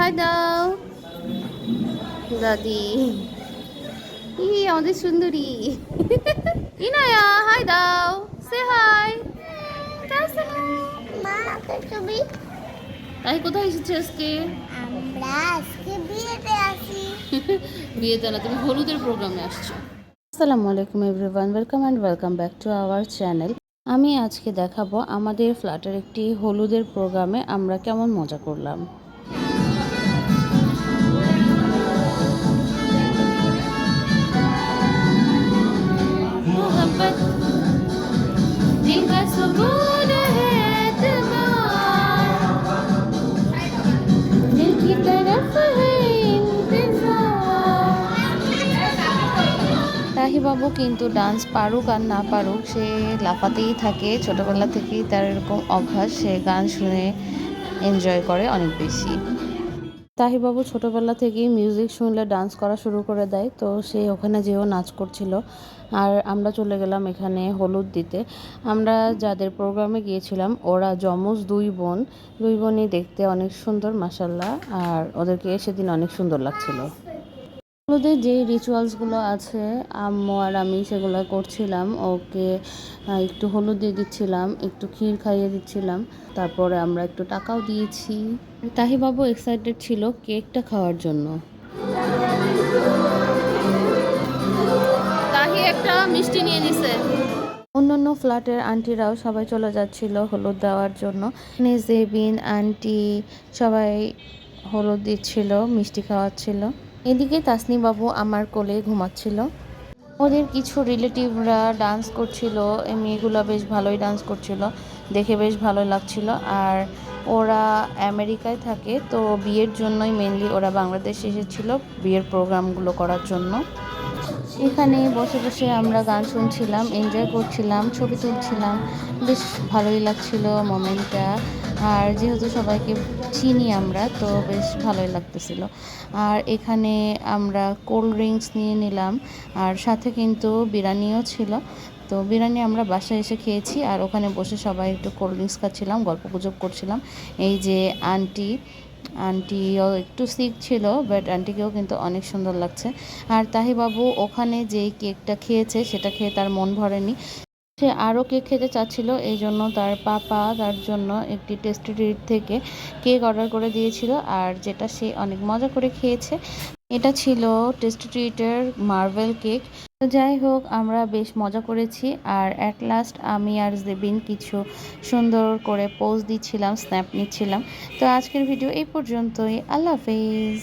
High দাও দাদি। আমাদের সুন্দরী ইনায়া, হাই দাও, সে হাই। তাই কোথায় এসেছে আজকে? আমরা আজকে বিয়েতে আসি। বিয়েতে না, তুমি হলুদের প্রোগ্রামে আসছো। আসসালামু আলাইকুম everyone, welcome back to our channel. আমি আজকে দেখাবো আমাদের ফ্ল্যাটের একটি হলুদের প্রোগ্রামে আমরা কেমন মজা করলাম। তাহিবাবু কিন্তু ডান্স পারুক আর না পারুক, সে লাফাতেই থাকে। ছোটবেলা থেকেই তার এরকম অভ্যাস, সে গান শুনে এনজয় করে অনেক বেশি। তাহিবাবু ছোটবেলা থেকেই মিউজিক শুনলে ডান্স করা শুরু করে দেয়, তো সে ওখানে যেও নাচ করছিল। আর আমরা চলে গেলাম এখানে হলুদ দিতে। আমরা যাদের প্রোগ্রামে গিয়েছিলাম ওরা যমজ দুই বোনই দেখতে অনেক সুন্দর মাশাল্লাহ, আর ওদেরকে সেদিন অনেক সুন্দর লাগছিল। হলুদের যে রিচুয়ালসগুলো আছে আম্মু আর আমি সেগুলো করছিলাম। ওকে একটু হলুদ দিয়ে দিচ্ছিলাম, একটু ক্ষীর খাইয়ে দিচ্ছিলাম, তারপরে আমরা একটু টাকাও দিয়েছি। তাহিবাবু এক্সাইটেড ছিল কেকটা খাওয়ার জন্য। তাহি একটা মিষ্টি নিয়ে নিছে। অন্যান্য ফ্ল্যাটের আন্টিরাও সবাই চলে যাচ্ছিল হলুদ দেওয়ার জন্য। জেবিন আন্টি সবাই হলুদ দিচ্ছিল, মিষ্টি খাওয়াচ্ছিল। এদিকে তাসনি বাবু আমার কোলে ঘুমাচ্ছিল। ওদের কিছু রিলেটিভরা ডান্স করছিল, এই মেয়েগুলো বেশ ভালোই ডান্স করছিল, দেখে বেশ ভালোই লাগছিল। আর ওরা আমেরিকায় থাকে, তো বিয়ের জন্যই মেনলি ওরা বাংলাদেশে এসেছিল বিয়ের প্রোগ্রামগুলো করার জন্য। এখানে বসে বসে আমরা গান শুনছিলাম, এনজয় করছিলাম, ছবি তুলছিলাম, বেশ ভালোই লাগছিল মোমেন্টটা। আর যেহেতু সবাইকে চিনি আমরা, তো বেশ ভালোই লাগতেছিল। আর এখানে আমরা কোল্ড ড্রিঙ্কস নিয়ে নিলাম, আর সাথে কিন্তু বিরিয়ানিও ছিল। তো বিরিয়ানি আমরা বাসায় এসে খেয়েছি, আর ওখানে বসে সবাই একটু কোল্ড ড্রিঙ্কস খাচ্ছিলাম, গল্পগুজব করছিলাম। এই যে আন্টিও একটু সিক ছিল, বাট আন্টিকেও কিন্তু অনেক সুন্দর লাগছে। আর তাহিবাবু ওখানে যেই কেকটা খেয়েছে সেটা খেয়ে তার মন ভরেনি, সে আরও কেক খেতে চাচ্ছিল। এই জন্য তার পাপা তার জন্য একটি টেস্টি ট্রিট থেকে কেক অর্ডার করে দিয়েছিল, আর যেটা সে অনেক মজা করে খেয়েছে। এটা ছিল টেস্টি ট্রিটের মার্বেল কেক। তো যাই হোক, আমরা বেশ মজা করেছি। আর অ্যাট লাস্ট আমি আর জেবিন কিছু সুন্দর করে পোজ দিচ্ছিলাম, স্ন্যাপ নিচ্ছিলাম। তো আজকের ভিডিও এই পর্যন্তই। আল্লাহ হাফেজ।